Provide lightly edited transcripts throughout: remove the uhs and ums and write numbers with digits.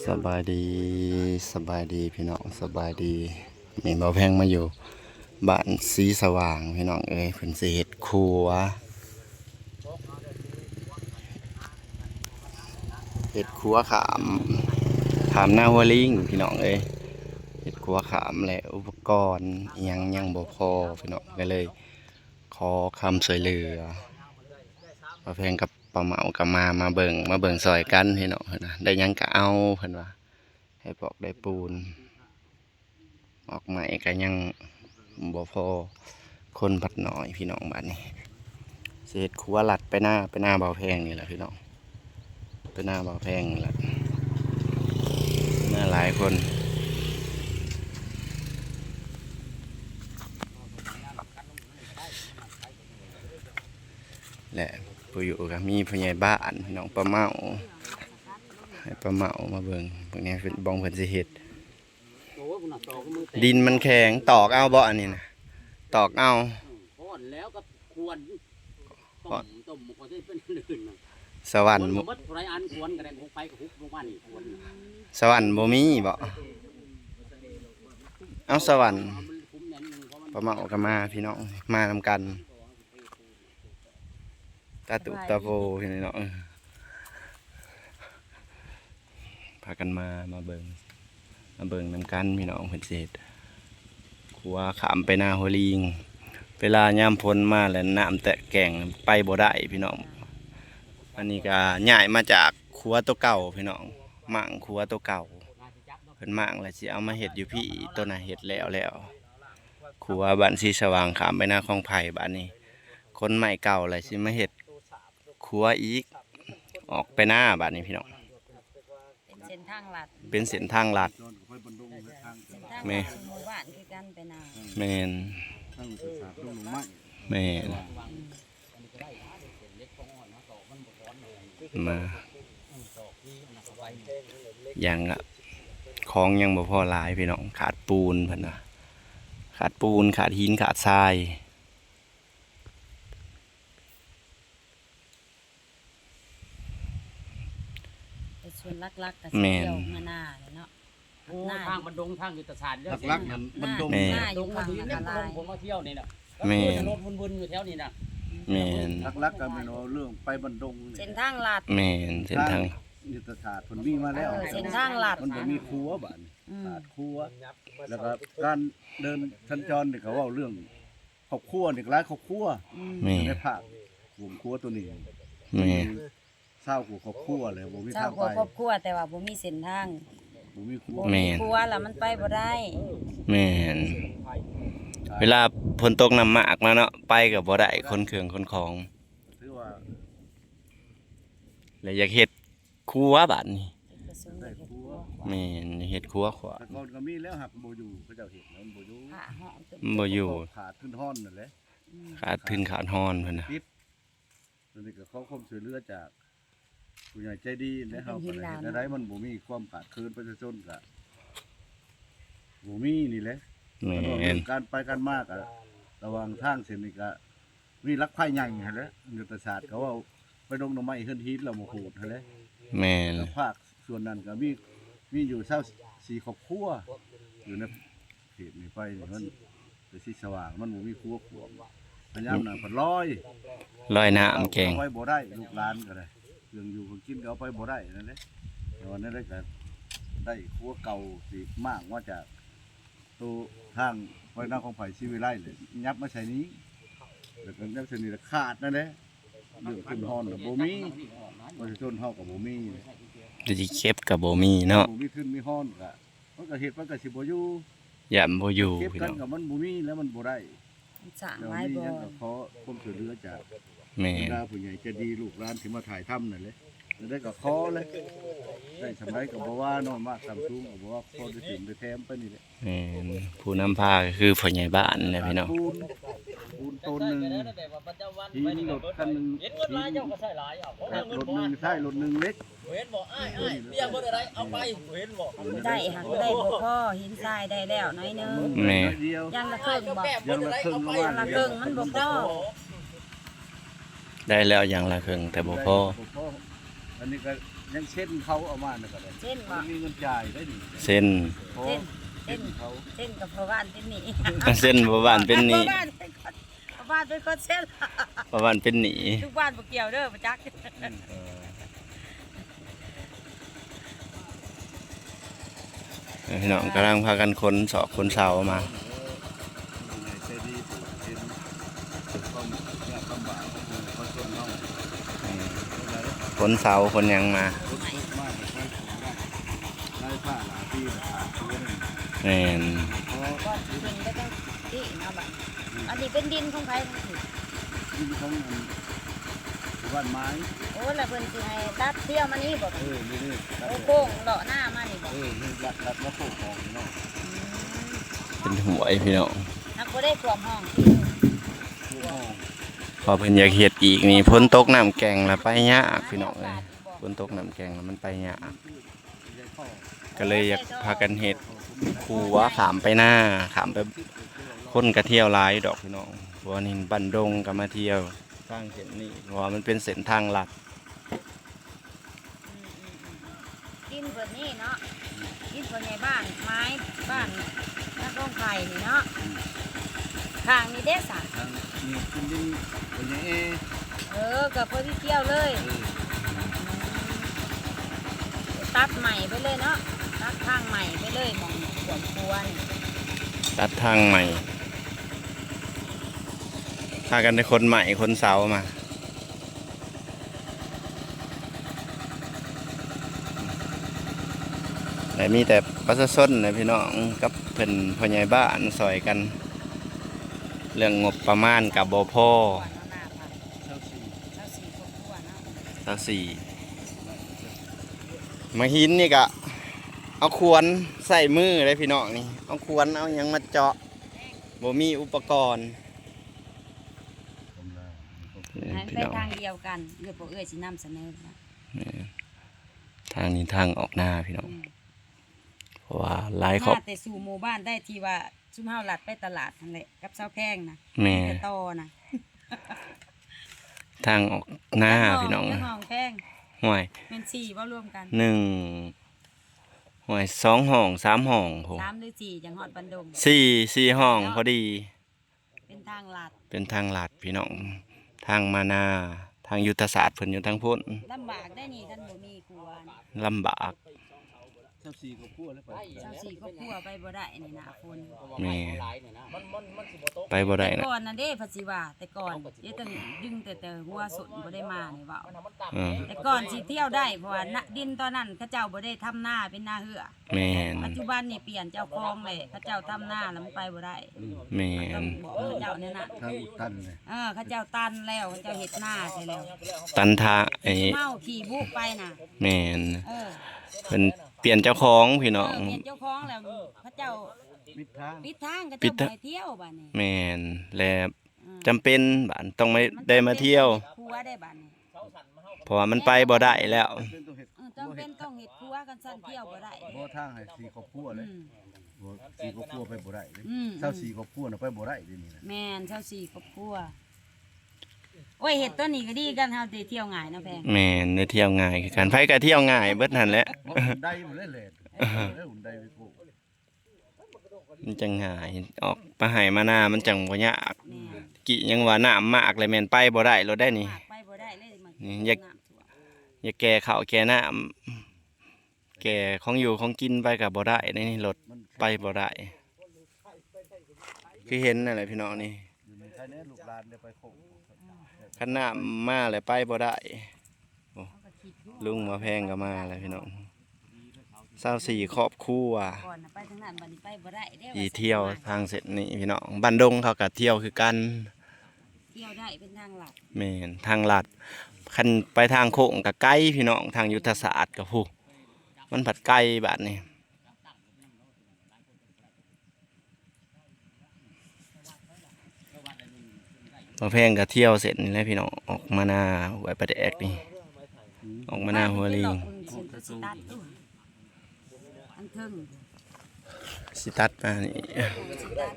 สบายดีสบายดีพี่น้องสบายดีมีเบาแพงมาอยู่บ้านสีสว่างพี่น้องเอ้ยเพิ่นสิเฮ็ดครัวเฮ็ดครัวขามหน้าหัวลิงพี่น้องเอ้ยเฮ็ดครัวขามและอุปกรณ์อิหยังบ่พอพี่น้องก็เลยขอคำช่วยเหลือเบาแพงกับป้าเหมากับมาเบิ่งซอยกันพี่น้องนะได้หยังก็เอาเพิ่นว่าให้ปอกได้ปูนออกใหม่ก็ยังบ่พอคนพัดหน่อยพี่น้องบ้านนี้เศษครัวหลัดไปหน้าเบาแพงนี่แหละพี่น้องไปหน้าเบาแพงนี่แหละหน้าหลายคนและผู้อยู่กับมีผู้ใหญ่บ้านพี่น้องป้าเมาให้ป้าเมามาเบิ่งพวกนี้เป็นบ้องเพิ่นสิเฮ็ดดินมันแข็งตอกเอาบ่อันนี้นะตอกเอาก้อนแล้วก็ควรต้มก็ได้เป็นลื่นสวรรค์บ่ไรอันควรก็ได้คงไปกับฮุบลงมานี่ควรสวรรค์บ่มีบ่เอาสวรรค์ประมาออกมาพี่น้องมานำกันตาตุตาโฟพี่น้องพากันมาเบิ่งนำกันพี่น้องเพิ่นเสร็จครัวขามไปหน้าหัวลิงเวลายามพ้นมาแล้วน้ำแตะแก่งไปบ่ได้พี่น้องอันนี้ก็ย้ายมาจากครัวตัวเก่าพี่น้องมั่งครัวตัวเก่าเพิ่นมั่งแล้วสิเอามาเฮ็ดอยู่พี่ตัวน่ะเฮ็ดแล้วครัวบ้านสีสว่างขามไปหน้าคลองไผ่บ้านนี้คนใหม่เก่าแล้วสิมาเฮ็ดครัวอีกออกไปหน้าบ้านนี้พี่น้องเส้นทางลัดเป็นเส้นทางลัดแม่หมู่บ้านคือกันไปนาแม่นแม่นมาอย่างละของยังบ่พอหลายพี่น้องขาดปูนเพิ่นน่ะขาดปูนขาดหินขาดทรายส่วนลักๆก็สิเที่ยวมาหน้าเนาะทางบันดงทางยุทธศาสตร์ลักๆนั้นบันดงหน้าอยู่ข้างอันตรายผมมาเที่ยวนี่น่ะแม่นรถวนๆอยู่แถวนี้น่ะแม่นลักๆก็แม่นว่าเรื่องไปบันดงเส้นทางลัดแม่นเส้นทางยุทธศาสตร์เพิ่นวิ่งมาแล้วเส้นทางลัดมันบ่มีครัวบัดขาดครัวแล้วก็การเดินสัญจรนี่ก็เว้าเรื่องครอบครัวนี่หลายครอบครัวในภาคกลุ่มครัวตัวนี้แม่นเศร้ากว่าครอบครัวเลยบ่มีทางไปครอบครัวแต่ว่าบ่มีเส้นทางบ่มีครัวแม่นครัวแล้วมันไปบ่ได้แม่นเวลาฝนตกน้ำมากมาเนาะไปก็บ่ได้คนเครื่องคนของถือว่าแล้วอยากเฮ็ดครัวบัดนี้ได้ครัวแม่นเฮ็ดครัวขวาแต่ก่อนก็มีแล้วหักบ่อยู่เขาเจ้าเฮ็ดมันบ่อยู่บ่อยู่ขาดขึ้นฮ้อนนั่นแหละขาดทึนขาดฮ้อนเพิ่นน่ะตอนนี้ก็ขอความช่วยเหลือจากผู้ใหญ่ใจดีและเฮาก็ได้มันบ่มีความขาดเคินประชาชนก็บ่มีนี่แหละแม่นการไปกันมากอะระหว่างทางเส้นนี้ก็มีลักไผ่ใหญ่หั่นแหละยุทธศาสตร์เขาว่าไปดงหน่อไม้เฮือนฮีทแล้วมาโหดหั่นแหละแม่นภาคส่วนนั้นก็มีอยู่24ครอบครัวอยู่ในเขตนี้ไปนี่มันเป็นสีสว่างมันบ่มีครัวขวบพยายามน่ะเพิ่นลอยน้ำแกงเอาไปบ่ได้ลูกหลานก็ได้เครื่องอยู่เครื่องกินก็เอาไปบ่ได้นั่นแหละแต่ว่านั่นได้ก็ได้ครัวเก่าสิมากว่าจากตัวทางไว้นางของไผ่ชีวิไลเลยยับมาใช้นี้แล้วก็ยับใช้นี้ขาดนั่นแหละเรื่องขึ้นฮ้อนก็บ่มีประชาชนเฮาก็บ่มีสิเก็บก็บ่มีเนาะบ่มีขึ้นมีฮ้อนก็มันก็เฮ็ดมันก็สิบ่อยู่ย่ำบ่อยู่เก็บกันก็มันบ่มีแล้วมันบ่ได้สร้างไว้บ่ขอความช่วยเหลือจากแม่นผู้ใหญ่ใจดีลูกหลานที่มาถ่ายทำนั่นแหละได้ก็ขอเลยได้สมัยก็บ่ว่าน้อยมากตามสูงก็บ่ว่าพอได้ถึงได้แถมไปนี่แหละผู้นำพาก็คือผู้ใหญ่บ้านแหละพี่น้องปูนต้นนึงหินรถคันนึงรถนึงใช่รถนึงเล็กเห็นบ่อ้ายเรียกบ่ได้เอาไปเห็นบ่ได้หักได้บ่พอหินทรายได้แล้วน้อยนึงแม่ยังละครึ่งบ่ยังละครึ่งละครึ่งมันบ่พอได้แล้วอย่างละครึ่งแต่บ่พออันนี้ก็ ยังเช่นเขาเอามาน่ะก็ได้ เช่นบ่ มันมีเงินจ่ายได้ดิ เส้น พอ เส้น เช่นเขา เช่นกับพ่อบ้านเป็นหนี้ เส้นบ่บ้านเป็นหนี้ พ่อบ้านเป็นคนเส้น บ่บ้านเป็นหนี้ ทุกบ้านบ่เกี่ยวเด้อบ่จัก พี่น้องกำลังพากันขนสอบขนเสามา ใจดีปลูกเห็นความยากลำบากของคนชนเฮา ขนเสาขนหยังมา รถมากค่อยของได้ผ้าหลายปีขาดตัวนึง แม่น พอ ก็ดินก็ต้องที่เนาะบัดอันนี้เป็นดินของไผของสิ ดินของบ้านไม้ โอ้แล้วเพิ่นสิให้ตัดเที่ยวมานี่บ่ นี่ โอ้โค้งเลาะหน้ามานี่บ่ นี่รัดแล้วโผล่ของเนาะ เป็นหวยพี่น้อง นักบ่ได้ท่วมห้อง ลูกห้อง พอเพิ่นอยากเฮ็ดอีกนี่ฝนตกน้ำแกงแล้วไปยากพี่น้องเอ้ยฝนตกน้ำแกงแล้วมันไปยากก็เลยอยากพากันเฮ็ดคูว่าขามไปหน้าขามไปคนก็เที่ยวหลายดอกพี่น้องเพราะว่านี่บันดงก็มาเที่ยวทางเส้นนี้เพราะว่ามันเป็นเส้นทางหลัก ดินเพิ่นนี่เนาะดินเพิ่นในบ้านไม้บ้านนักร้องไผ่นี่เนาะข้างนี่เด้สะ ทางนี่เป็นดินเป็นยังไง ก็เพิ่นที่เที่ยวเลยตัดใหม่ไปเลยเนาะตัดทางใหม่ไปเลยหมองสวนครัวนี่ ตัดทางใหม่พากันได้คนใหม่คนเสามาแต่มีแต่ประชาชนนะพี่น้องกับเพิ่นพ่อใหญ่บ้านซอยกัน เรื่องงบประมาณกับบ่พอ ก่อนเอาหน้าไปแล้วสี่ครอบครัวเนาะ ทั้งสี่มาหินนี่ก็เอาขวนใส่มือเลยพี่น้องนี่เอาขวนเอาหยังมาเจาะบ่มีอุปกรณ์นี่ ให้ พี่ ไป น้อง ทางเดียวกันเอื้อบ่เอื้อสินำเสนอนะ นี่ทางนี้ทางออกหน้าพี่น้องเพราะว่าหลายครอบ มาแต่สู่หมู่บ้านได้ที่ว่าซุมเฮาลัดไปตลาดนั่นแหละกับเซาแพงนะ แม่ แต่ต่อนะ ทางออกหน้าพี่น้อง จักห้องแพง ห่วย เป็น4บ่รวมกัน หนึ่งห่วยสองห้องสามห้องโห 3หรือ4จังฮอดบันดง สี่ห้องพอดี เป็นทางลัด เป็นทางลัดพี่น้องทางมานาทางยุทธศาสตร์เพิ่นอยู่ทางพุ่น ลำบากได้นี่คันบ่มีครัวนี่ ลำบาก เจ้าสี่ก็พูดแล้วไป เจ้าสี่ครอบครัวไปบ่ได้นี่นะคน แม่ หลายเนี่ยนะมันสิบ่ตก ไปบ่ได้ แต่ นะ ก่อนน่ะเด้พัสิว่าแต่ก่อนเดี๋ยวต้องดึงแต่หัวสนบ่ได้มานี่เว้า เออ แต่ก่อนสิเที่ยวได้เพราะว่าณดินตอนนั้นเขาเจ้าบ่ได้ทำนาเป็นนาเหือ แม่น ปัจจุบันนี่เปลี่ยนเจ้าของเลยเขาเจ้าทำนาแล้วมันไปบ่ได้ แม่ ต้อน งบอกเขาเจ้าเนี่ยนะ ทางอุดตันเลย เขาเจ้าตันแล้วเขาเจ้าเฮ็ดนาใช่แล้ว ตันทาไอ้ เมาขี่บุกไปน่ะ แม่น เออ เป็นเปลี่ยนเจ้าของพี่น้อง เปลี่ยนเจ้าของแล้วเขาเจ้า มิดทาง ปิดทางเขา ปิ เจ้า ดทางบ่ให้เที่ยวบัดนี้ แม่นและ อืม จำเป็นบ้านต้องไม่ได้มาเที่ยว ครัวได้บัดนี้ เพราะว่ามันไปบ่ได้แล้ว เป็นตัวเห็ด จำเป็นต้องเฮ็ดครัวกันสั้นเที่ยวบ่ได้ บ่ทางให้สี่ครอบครัวเล อื ย ม บ่สี่ครอบครัวไปบ่ได้เลย อืม เจ้าสี่ครอบครัวน่ะไปบ่ได้เดี๋ยวนี้นะ แม่นเจ้าสี่ครอบครัวโอ้ยเฮ็ดตัวนี้ก็ดีกันเฮาได้เที่ยวง่ายเนาะแพง แม่นได้เที่ยวง่ายคือกันไผก็เที่ยวง่ายเบิดนั่นแหละ บ่หุ่นใดบ่ได้แหละแล้วหุ่นใดไปโผล่ มันจังง่ายออกไปให้มาหน้ามันจังบ่ยาก แม่น กิยังว่าน้ำมากเลยแม่นไปบ่ได้รถได้นี่ มากไปบ่ได้เลยมัน นี่อยาก น้ำท่วม อย่าแก่ข้าวแก่น้ำแก่ของอยู่ของกินไปกับบ่ได้นี่รถ มัน ไปบ่ได้คือเห็นนั่นแหละพี่น้องนี่ อยู่ในไทยเนี่ยลูกหลานได้ไปโคง คันน้ำมาเลยไปบ่ได้ เขาก็คิดอยู่ ลุงมาแพงก็มาแล้วพี่น้อง24ครอบครัว ก่อนน่ะไปทางนั้นบัดนี้ไปบ่ได้เด้ ที่เที่ยวทางเสร็จนี่พี่น้องบันดงเขาก็เที่ยวคือกัน เที่ยวได้เป็นทางหลัก แม่นทางลัดคันไปทางโค้งก็ไกลพี่น้องทางยุทธศาสตร์ก็ผู้มันผัดไกลบาดนี้มาแพงก็เที่ยวเสร็จนี่แหละพี่น้องออกมาหน้าหัวประแดกนี่ออกมาหน้าหัวลิง เสียงตัวสิตัดตู้อันเทิง สิตัดมานี่ สิตัด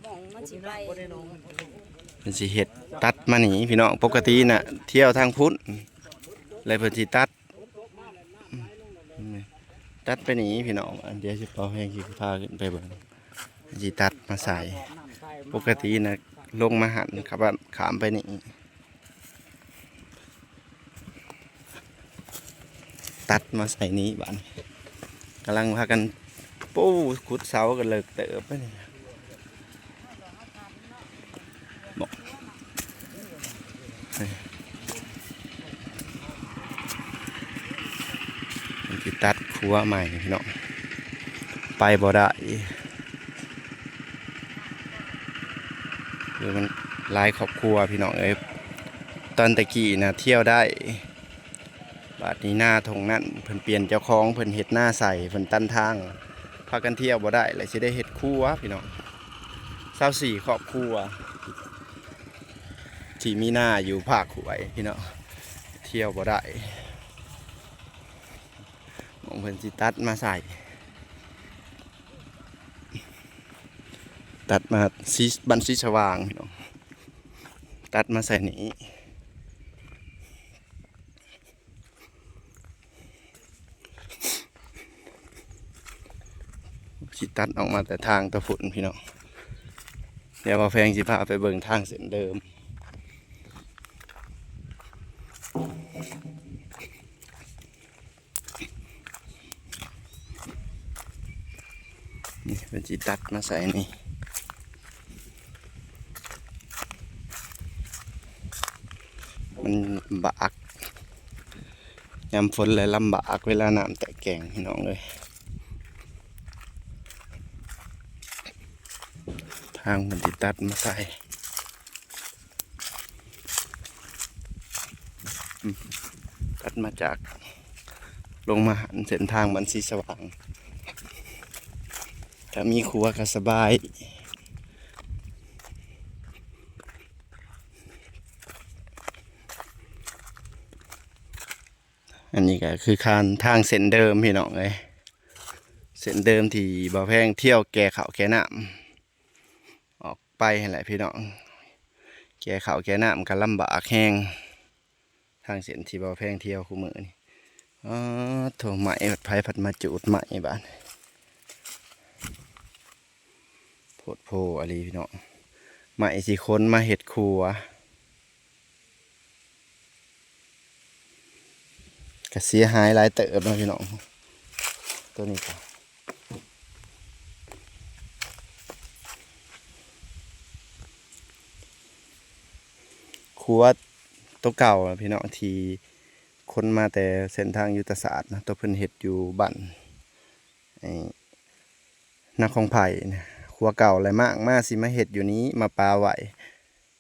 หมองมันสิไล่ มันสิเฮ็ดตัดมานี่พี่น้องปกติน่ะเที่ยวทางพุ้นเลยเพิ่นสิตัด ตัดไปนี้พี่น้องอันเดียวสิเป่าแห้งสิพาขึ้นไปเบิ่งสิตัดมาใส่ปกตินะลงมาหันครับว่าขามไปนี่ตัดมาใส่นี้บ้านกำลังพากันปูขุดเสากันเลิกเติบไปนี่บอกมันสิตัดขัวใหม่พี่น้องไปบ่ได้คือมันหลายครอบครัวพี่น้องเอ้ยตอนตะกี้นะเที่ยวได้บาดนี้หน้าทงนั่นเพิ่นเปลี่ยนเจ้าของเพิ่นเฮ็ดหน้าใส่เพิ่นตันทางพากันเที่ยวบ่ได้เลยสิได้เฮ็ดครัวพี่น้อง24ครอบครัวที่มีหน้าอยู่ภาคหวยพี่น้องเที่ยวบ่ได้มองเพิ่นสิตัดมาใส่ตัดมาซีบันซีสว่างพี่น้องตัดมาใส่นี้สิตัดออกมาแต่ทางตะฝุ่นพี่น้องเดี๋ยวพอแพงสิพาไปเบิ่งทางเส้นเดิมนี่เป็นสิตัดมาใส่นี่มันลำบากยามฝนเลยลำบากเวลาน้ำแตกแก่งพี่น้องเลยทางมันติดตัดมาใส่ตัดมาจากลงมาหันเส้นทางบันสีสว่างถ้ามีครัวก็สบายอันนี้ก็คือทางเส้นเดิมพี่น้องเลยเส้นเดิมที่บ่าวแพงเที่ยวแก่เขาแก่น้ำออกไปอะไรพี่น้องแก่เขาแก่น้ำก็ลำบากแห้งทางเส้นที่บ่าวแพงเที่ยวคู่มือนี่โถไหมผัดไผ่ผัดมาจูดไหมบ้านโพดโพอะไรพี่น้องไหมสิคนมาเห็ดครัวก็เสียหายหลายเติบนะพี่น้องตัวนี้ก็ครัวตัวเก่าพี่น้องที่คนมาแต่เส้นทางยุทธศาสตร์นะตัวเพิ่นเห็ดอยู่บ้านนาคงไผ่นะครัวเก่าอะไรมากมาสิมาเห็ดอยู่นี้มาปลาไหว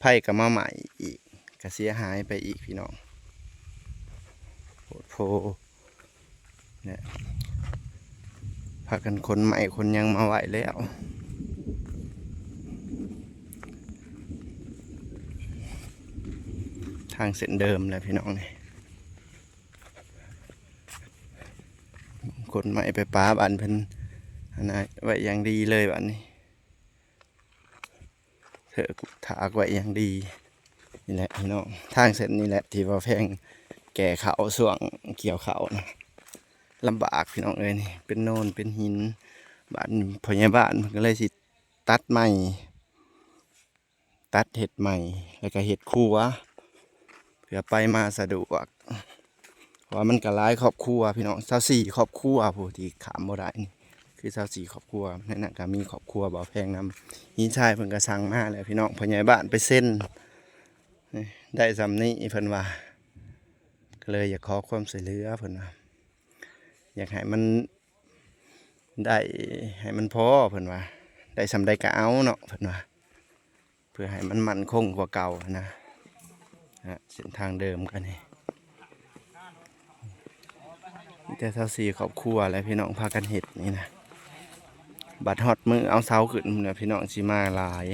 ไผ่กับมาใหม่อีกก็เสียหายไปอีกพี่น้องโพเนี่ยพากันคนใหม่คนยังมาไหวแล้วทางเส้นเดิมเลยพี่น้องนี่คนใหม่ไปป้าบ้านเพิ่นอันนั้นไว้อย่างดีเลยบ้านนี้เถอะถากไว้อย่างดีนี่แหละพี่น้องทางเส้นนี่แหละที่ว่าแพงแก่เขาส่วงเกี่ยวเขานะลำบากพี่น้องเอ้ยนี่เป็นโนนเป็นหินบ้านพ่อใหญ่บ้านมันก็เลยสิตัดใหม่ตัดเห็ดใหม่แล้วก็เห็ดคู่วะเพื่อไปมาสะดวกเพราะว่ามันก็หลายครอบครัวพี่น้อง24ครอบครัวผู้ที่ขามบ่ได้นี่คือ24ครอบครัวนั่นน่ะก็มีครอบครัวบ่แพงนำหินชายเพิ่นก็สั่งมาแล้วพี่น้องพ่อใหญ่บ้านไปเซ็นได้ซำนี้เพิ่นว่าก็เลยอยากขอความช่วยเหลือเพิ่นว่าอยากให้มันได้ให้มันพอเพิ่นว่าได้สำใดก็เอาเนาะเพิ่นว่าเพื่อให้มันมั่นคงกว่าเก่านะเส้นทางเดิมกันนี่แต่24ครอบครัวแล้วพี่น้องพากันเฮ็ดนี่นะบัดฮอดมื้อเอาเสาขึ้นเนี่ยพี่น้องสิมาหลาย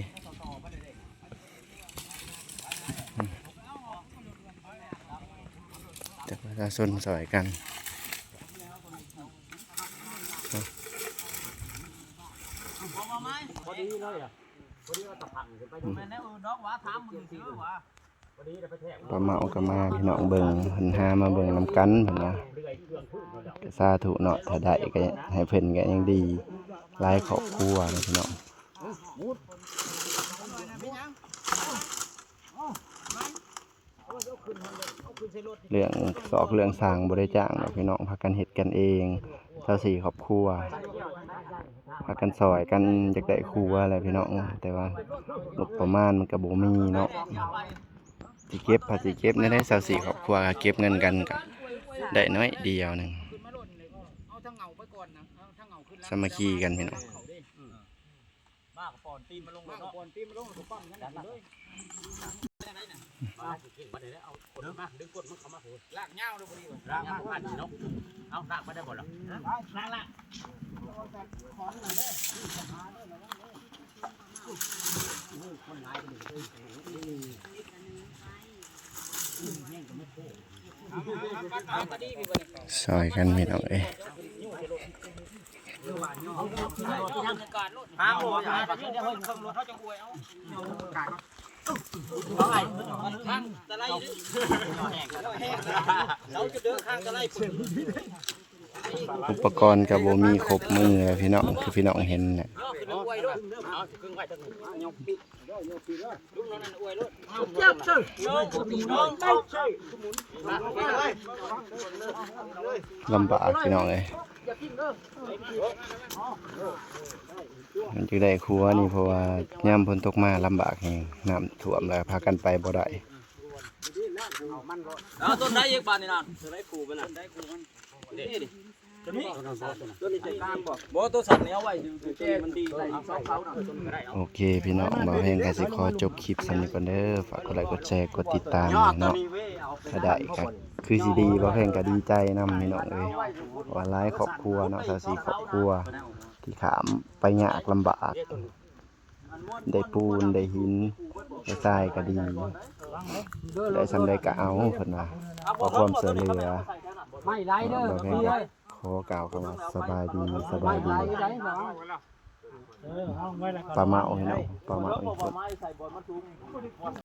แต่ประชาชนสอยกันพอดีเลยอ่ะพอดีว่าตะพังขึ้นไปดูแม่เนี่ยน้องว่าถามมึงถือว่า ป้าเมาก็มาพี่น้องเบิ่งเพิ่นหามาเบิ่งนำกันเพิ่นว่าสาธุเนาะถ้าได้ก็ให้เพิ่นก็ยังดีหลายครอบครัวนะพี่น้องเรื่องสอกเรื่องสร้างบ่ได้จ้างดอกพี่น้องพากันเฮ็ดกันเอง24ครอบครัวพากันซอยกันอยากได้ครัวอะไรพี่น้องแต่ว่างบประมาณมันก็บ่มีเนาะสิเก็บภาษีเก็บได้24ครอบครัวก็เก็บเงินกันก็ได้น้อยเดียวหนึงสามัคคีกันพี่น้อง มากปอนตีนมาลงเลยเนาะปอนตีนมาลงก็ปั้มกันได้เลยมาเอาคนมาดึงก้นมันเข้ามาโหลากเงาเลยพอดีลากมาผ่านเนาะเอาลากไม่ได้บ่หรอลากซอยกันพี่น้องเอ้ย หาโอ้ยหาประเทศเดี๋ยวเฮ้ยเครื่องรถเขาจะอวยเอาเอาไงข้างตะไลเราจะเดินข้างตะไลปุ่น อุปกรณ์ก็บ่มีครบมือเลยพี่น้องคือพี่น้องเห็นน่ะ ย่อขึ้นอวยด้วยเอาขึ้นไว้ตั้งยกปีลุงนั่นอวยด้วยเจ้าชื่อน้องได้ชื่อ ลำบากพี่น้องเอ้ยมันจะได้ครัวนี่เพราะว่ายามฝนตกมาลำบากแฮงน้ำท่วมแล้วพากันไปบ่ได้ ต้นได้ยังบานนี่นะต้นได้คูมันได้คูมันนี่ดิต้นนี้ใจกลางบ่ตัวสั่นนี่เอาไว้แกมันดีใส่เขาๆ โอเคพี่น้องบ่าวแพงก็สิขอจบคลิปสำนี้ก่อนเด้อฝากกดไลค์กดแชร์กดติดตามเนาะถ้าได้ก็คือสิดีบ่าวแพงก็ดีใจนำพี่น้องเอ้ยว่าหลายครอบครัวเนาะ24ครอบครัวที่ขามไปยากลำบากได้ปูนได้หินได้ทรายก็ดีได้สำใดก็เอาเพิ่นว่าขอความช่วยเหลือ ไม่ไรเด้อ บ่าวแพงก็ขอกล่าวคำว่าสบายดีสบายดีปลาเมาพี่น้องปลาเมาอีกคน